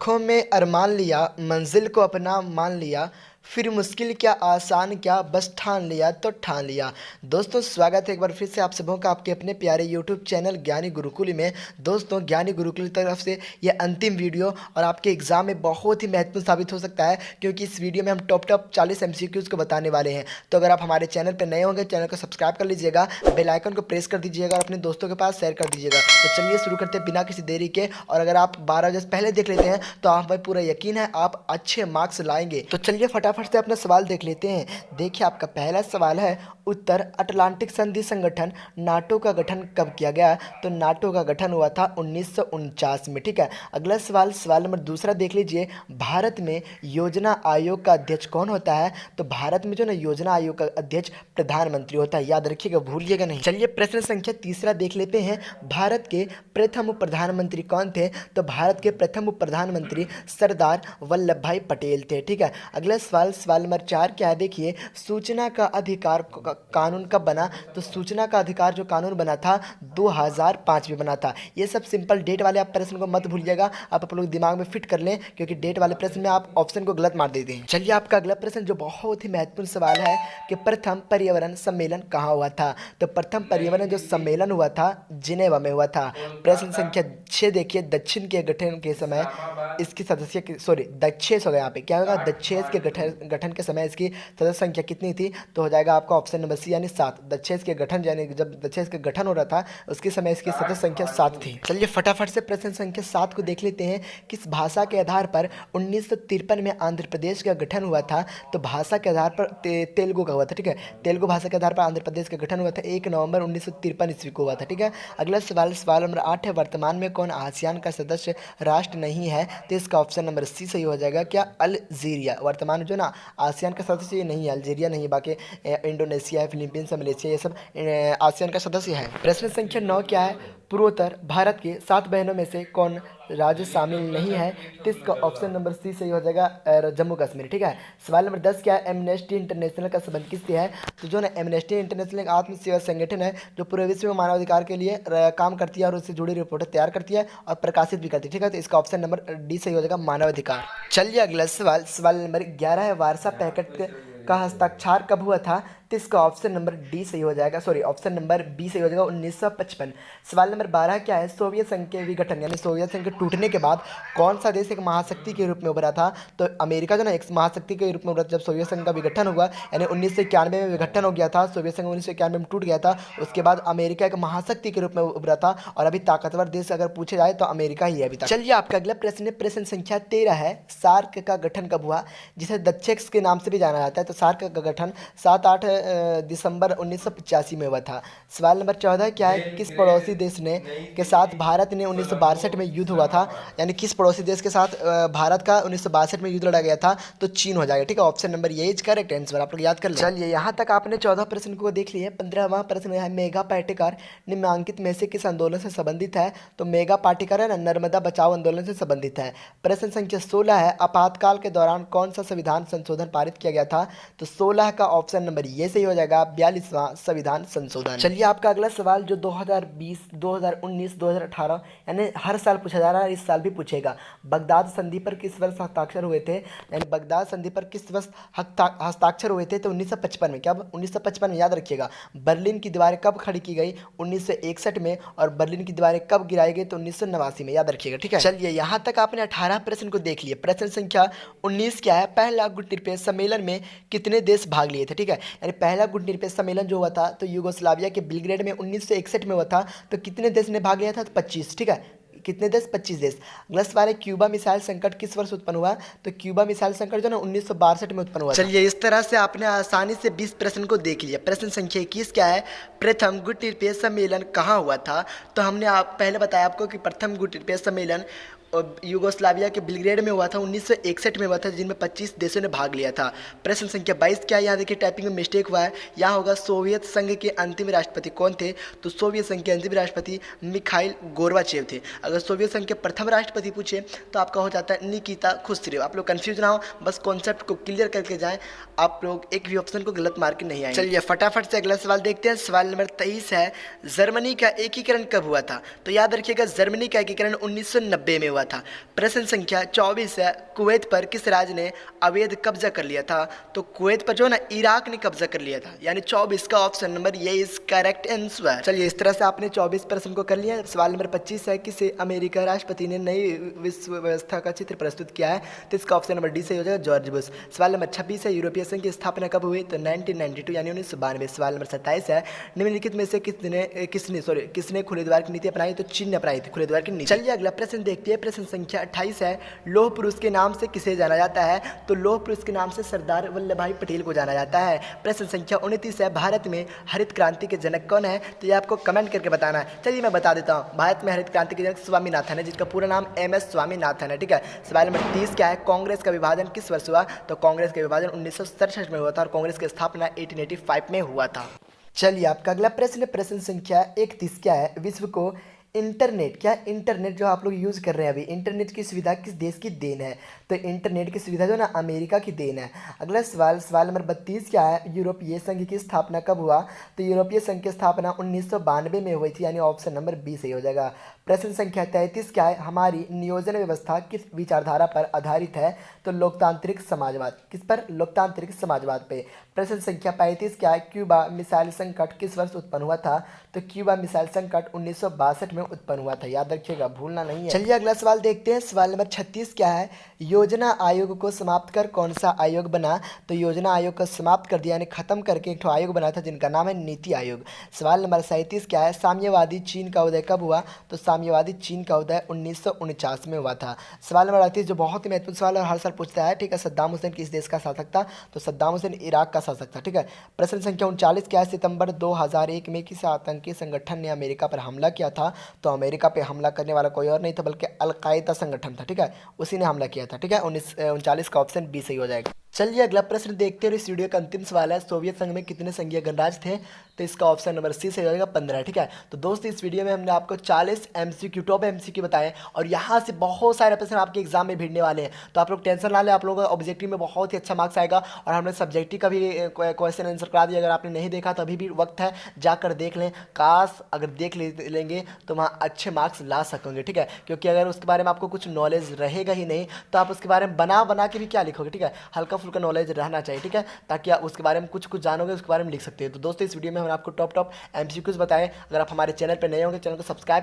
आँखों में अरमान लिया, मंजिल को अपना मान लिया, फिर मुश्किल क्या आसान क्या बस ठान लिया तो ठान लिया। दोस्तों स्वागत है एक बार फिर से आप सबों का आपके अपने प्यारे यूट्यूब चैनल ज्ञानी गुरुकुल में। दोस्तों ज्ञानी गुरुकुल की तरफ से ये अंतिम वीडियो और आपके एग्जाम में बहुत ही महत्वपूर्ण साबित हो सकता है, क्योंकि इस वीडियो में हम टॉप 40 MCQs को बताने वाले हैं। तो अगर आप हमारे चैनल पर नए होंगे, चैनल को सब्सक्राइब कर लीजिएगा, बेल आइकन को प्रेस कर दीजिएगा और अपने दोस्तों के पास शेयर कर दीजिएगा। तो चलिए शुरू करते हैं बिना किसी देरी के। और अगर आप 12 बजे से पहले देख लेते हैं तो आप हमें पूरा यकीन है आप अच्छे मार्क्स लाएंगे। तो चलिए फटाफट से अपना सवाल देख लेते हैं। देखिए आपका पहला सवाल है, उत्तर अटलांटिक संधि संगठन नाटो का गठन कब किया गया? तो नाटो का गठन हुआ था 1949 में। ठीक है, अगला सवाल, सवाल नंबर दूसरा देख लीजिए। भारत में योजना आयोग का अध्यक्ष कौन होता है? तो भारत में जो ना योजना आयोग का अध्यक्ष प्रधानमंत्री होता है, याद रखिएगा, भूलिएगा नहीं। चलिए प्रश्न संख्या तीसरा देख लेते हैं। भारत के प्रथम उप प्रधानमंत्री कौन थे? तो भारत के प्रथम उप प्रधानमंत्री सरदार वल्लभ भाई पटेल थे। ठीक है, अगला सवाल, सवाल नंबर 4 क्या है? देखिए, सूचना का अधिकार कानून कब बना? तो सूचना का अधिकार जो कानून बना था 2005 में बना था। ये सब सिंपल डेट वाले आप प्रश्न को मत भूलिएगा, आप लोग दिमाग में फिट कर लें, क्योंकि डेट वाले प्रश्न में आप ऑप्शन को गलत मार देते हैं। चलिए आपका अगला प्रश्न जो बहुत ही महत्वपूर्ण सवाल है कि प्रथम पर्यावरण सम्मेलन कहाँ हुआ था? तो प्रथम पर्यावरण जो सम्मेलन हुआ था जिनेवा में हुआ था। प्रश्न संख्या 6 देखिए, दक्षिण के गठन के समय इसकी सदस्य दक्षेस हो गया, यहाँ पे क्या होगा? दक्षेस के गठन के समय इसकी सदस्य संख्या कितनी थी? तो हो जाएगा आपका ऑप्शन नंबर सी यानी 7। दक्षेस के गठन यानी जब दक्षेस के गठन हो रहा था उसके समय इसकी सदस्य संख्या 7 थी। चलिए फटाफट से प्रश्न संख्या 7 को देख लेते हैं। किस भाषा के आधार पर 1953 में आंध्र प्रदेश का गठन हुआ था? तो भाषा के आधार पर तेलुगु का हुआ था। ठीक है, तेलुगु भाषा के आधार पर आंध्र प्रदेश का गठन हुआ था 1 नवंबर 1953 ईस्वी को हुआ था। ठीक है, अगला सवाल, सवाल नंबर 8 है, वर्तमान में कौन आसियान का सदस्य राष्ट्र नहीं है? तो इसका ऑप्शन नंबर सी सही हो जाएगा। क्या? अल्जीरिया। वर्तमान में जो ना आसियान का सदस्य ये नहीं है, अल्जीरिया नहीं, बाकी इंडोनेशिया है, फिलीपींस, मलेशिया, ये सब आसियान का सदस्य है। प्रश्न संख्या 9 क्या है? पूर्वोत्तर भारत के 7 बहनों में से कौन राज्य शामिल नहीं है? तो इसका ऑप्शन नंबर सी सही हो जाएगा, जम्मू कश्मीर। ठीक है, सवाल नंबर 10 क्या है? एमनेस्टी इंटरनेशनल का संबंध किससे है? तो जो ना एमनेस्टी इंटरनेशनल एक आत्म सेवा संगठन है जो पूरे विश्व में मानवाधिकार के लिए काम करती है और उससे जुड़ी रिपोर्ट तैयार करती है और प्रकाशित भी करती है। ठीक है, तो इसका ऑप्शन नंबर डी सही हो जाएगा, मानवाधिकार। चलिए अगला सवाल, सवाल नंबर 11 है, वारसा पैकेट का हस्ताक्षर कब हुआ था? तो इसका ऑप्शन नंबर डी सही हो जाएगा, ऑप्शन नंबर बी सही हो जाएगा, 1955। सवाल नंबर 12 क्या है? सोवियत संघ के विघटन यानी सोवियत संघ के टूटने के बाद कौन सा देश एक महाशक्ति के रूप में उभरा था? तो अमेरिका जो ना एक महाशक्ति के रूप में उभरा जब सोवियत संघ का विघटन हुआ, यानी 1991 में विघटन हो गया था, सोवियत संघ 1991 में टूट गया था। उसके बाद अमेरिका एक महाशक्ति के रूप में उभरा था और अभी ताकतवर देश अगर पूछे जाए तो अमेरिका ही है अभी तक। चलिए आपका अगला प्रश्न है, प्रश्न संख्या 13 है, सार्क का गठन कब हुआ? जिसे दक्षेस के नाम से भी जाना जाता है। तो सार्क का गठन 7-8 दिसंबर 1985 में हुआ था। सवाल नंबर 14 क्या है? किस पड़ोसी देश ने के साथ भारत ने 1962 में युद्ध हुआ था? यानी किस पड़ोसी देश के साथ भारत का 1962 में युद्ध लड़ा गया था? तो चीन हो जाएगा। ठीक है, ऑप्शन नंबर ये इज करेक्ट आंसर, आप लोग याद कर लें। चलिए यहाँ तक आपने 14 प्रश्न को देख लिए। 15वां प्रश्न है, मेगा पाटेकर निम्नलिखित में से किस आंदोलन से संबंधित है? तो मेगा पाटेकर है ना नर्मदा बचाओ आंदोलन से संबंधित है। प्रश्न संख्या 16 है, आपातकाल के दौरान कौन सा संविधान संशोधन पारित किया गया था? तो 16 का ऑप्शन नंबर ये सही हो जाएगा, 42वां संविधान संशोधन। चलिए आपका अगला सवाल जो 2020, 2019, 2018 यानी हर साल पूछा जा रहा है, इस साल भी पूछेगा। बगदाद संधि पर किस वर्ष हस्ताक्षर हुए थे? यानी बगदाद संधि पर किस वर्ष हस्ताक्षर हुए थे? तो 1955 में। क्या? 1955 में, याद रखिएगा। बर्लिन की दीवारें कब खड़ी की गई? 1961 में। और बर्लिन की दीवारें कब गिराई गई? तो 1989 में, याद रखिएगा। ठीक है, चलिए यहाँ तक आपने 18 प्रश्न को देख लिए। प्रश्न संख्या 19 क्या है? पहला गुट निरपेक्ष सम्मेलन में कितने देश भाग लिए थे? ठीक है, यानी पहला गुट निरपेक्ष सम्मेलन जो हुआ था तो युगोस्लाविया के बेलग्रेड में 1961 में हुआ था। तो कितने देश ने भाग लिया था? तो 25। ठीक है, कितने देश? 25 देश। अगला सवाल है, क्यूबा मिसाइल संकट किस वर्ष उत्पन्न हुआ? तो क्यूबा मिसाइल संकट जो ना 1962 में उत्पन्न हुआ। चलिए इस तरह से आपने आसानी से 20 प्रश्न को देख लिया। प्रश्न संख्या 21 क्या है? प्रथम गुट निरपेक्ष सम्मेलन कहाँ हुआ था? तो हमने पहले बताया आपको कि प्रथम गुट निरपेक्ष सम्मेलन युगोस्लाविया के बेलग्रेड में हुआ था, 1961 में हुआ था, जिनमें 25 देशों ने भाग लिया था। प्रश्न संख्या 22 क्या है? यहाँ देखिए टाइपिंग में मिस्टेक हुआ है, यहाँ होगा सोवियत संघ के अंतिम राष्ट्रपति कौन थे? तो सोवियत संघ के अंतिम राष्ट्रपति मिखाइल गोर्बाचेव थे। अगर सोवियत संघ के प्रथम राष्ट्रपति पूछे तो आपका हो जाता है निकिता खुश्रेव। आप लोग कंफ्यूज ना हो, बस कॉन्सेप्ट को क्लियर करके जाएं, आप लोग एक भी ऑप्शन को गलत मार के नहीं आएंगे। चलिए फटाफट से अगला सवाल देखते हैं। सवाल नंबर 23 है, जर्मनी का एकीकरण कब हुआ था? तो याद रखिएगा, जर्मनी का एकीकरण 1990 में हुआ हुआ था। प्रश्न संख्या 24 है, कुवैत पर किस राज्य ने अवैध कब्जा कर लिया था? तो कुवैत पर जो ना इराक ने कब्जा कर लिया था, यानी 24 का ऑप्शन नंबर ये इज करेक्ट आंसर। चलिए, इस तरह से आपने 24 प्रश्न को कर लिया। सवाल नंबर 25 है, किसे अमेरिका राष्ट्रपति ने नई विश्व व्यवस्था का चित्र प्रस्तुत किया है? तो इसका ऑप्शन नंबर डी सही हो जाएगा, जॉर्ज बुश। सवाल नंबर 26 है, यूरोपीय संघ की स्थापना कब हुई? तो 1992 यानी 1992। सवाल नंबर 27 है, निम्नलिखित में से किसने खुले द्वार की नीति अपनाई? तो चीन ने अपनाई थी खुले द्वार की नीति। चलिए अगला प्रश्न देखते हैं। प्रश्न संख्या 28 है, लौह पुरुष के नाम से किसे जाना जाता है? तो लौह पुरुष के नाम से सरदार वल्लभ भाई पटेल को जाना जाता है। प्रश्न संख्या 29 है, भारत में हरित क्रांति के जनक कौन है? तो ये आपको कमेंट करके बताना है। चलिए मैं बता देता हूँ, भारत में हरित क्रांति के जनक स्वामीनाथन है, जिसका पूरा नाम MS स्वामीनाथन है। ठीक है। सवाल नंबर 30 क्या है, कांग्रेस का विभाजन किस वर्ष हुआ? तो कांग्रेस का विभाजन 1967 में हुआ था और कांग्रेस की स्थापना 1885 में हुआ था। चलिए आपका अगला प्रश्न, प्रश्न संख्या 31 क्या है, विश्व को इंटरनेट, क्या इंटरनेट जो आप लोग यूज़ कर रहे हैं अभी, इंटरनेट की सुविधा किस देश की देन है? तो इंटरनेट की सुविधा जो ना अमेरिका की देन है। अगला सवाल, सवाल नंबर 32 क्या है, यूरोपीय संघ की स्थापना कब हुआ? तो यूरोपीय संघ की स्थापना 1992 में हुई थी, यानी ऑप्शन नंबर बी सही हो जाएगा। प्रश्न संख्या 33 क्या है, हमारी नियोजन व्यवस्था किस विचारधारा पर आधारित है? तो लोकतांत्रिक समाजवाद। किस पर? लोकतांत्रिक समाजवाद पे। प्रश्न संख्या 35 क्या है, क्यूबा मिसाइल संकट किस वर्ष उत्पन्न हुआ था? तो क्यूबा मिसाइल संकट 1962 में उत्पन्न हुआ था, याद रखिएगा, भूलना नहीं है। चलिए अगला सवाल देखते हैं। सवाल नंबर 36 क्या है, योजना आयोग को समाप्त कर कौन सा आयोग बना? तो योजना आयोग को समाप्त कर दिया, यानी खत्म करके एक आयोग बना था जिनका नाम है नीति आयोग। सवाल नंबर 37 क्या है, साम्यवादी चीन का उदय कब हुआ? तो साम्यवादी चीन का उदय 1949 में हुआ था। सवाल नंबर 38 जो बहुत ही महत्वपूर्ण सवाल है, हर साल पूछता है, ठीक है, सद्दाम हुसैन किस देश का शासक था? तो सद्दाम हुसैन इराक का शासक था। ठीक है। प्रश्न संख्या 39 क्या है, सितंबर 2001 में किस आतंकी संगठन ने अमेरिका पर हमला किया था? तो अमेरिका पे हमला करने वाला कोई और नहीं था बल्कि अल-कायदा संगठन था। ठीक है, उसी ने हमला किया था। ठीक है, 39 का ऑप्शन बी सही हो जाएगा। चलिए अगला प्रश्न देखते हैं। इस वीडियो का अंतिम सवाल है, सोवियत संघ में कितने संघीय गणराज्य थे? तो इसका ऑप्शन नंबर सी सही हो जाएगा, 15। ठीक है। तो दोस्तों इस वीडियो में हमने आपको 40 MCQ टॉप MCQ बताए और यहाँ से बहुत सारे प्रश्न आपके एग्जाम में भिड़ने वाले हैं, तो आप लोग टेंशन ना लें, आप लोगों का ऑब्जेक्टिव में बहुत ही अच्छा मार्क्स आएगा। और हमने सब्जेक्टिव का भी क्वेश्चन आंसर करा दिया, अगर आपने नहीं देखा तो अभी भी वक्त है, जाकर देख लें। काश अगर देख लेंगे तो वहाँ अच्छे मार्क्स ला सकोगे। ठीक है, क्योंकि अगर उसके बारे में आपको कुछ नॉलेज रहेगा ही नहीं तो आप उसके बारे में बना के भी क्या लिखोगे? ठीक है, हल्का फुल्का नॉलेज रहना चाहिए। ठीक है, ताकि आप उसके बारे में कुछ जानोगे, उसके बारे में लिख सकते हैं। तो दोस्तों इस वीडियो में हमने आपको टॉप MCQs बताए। अगर आप हमारे चैनल पर नए होंगे, चैनल को सब्सक्राइब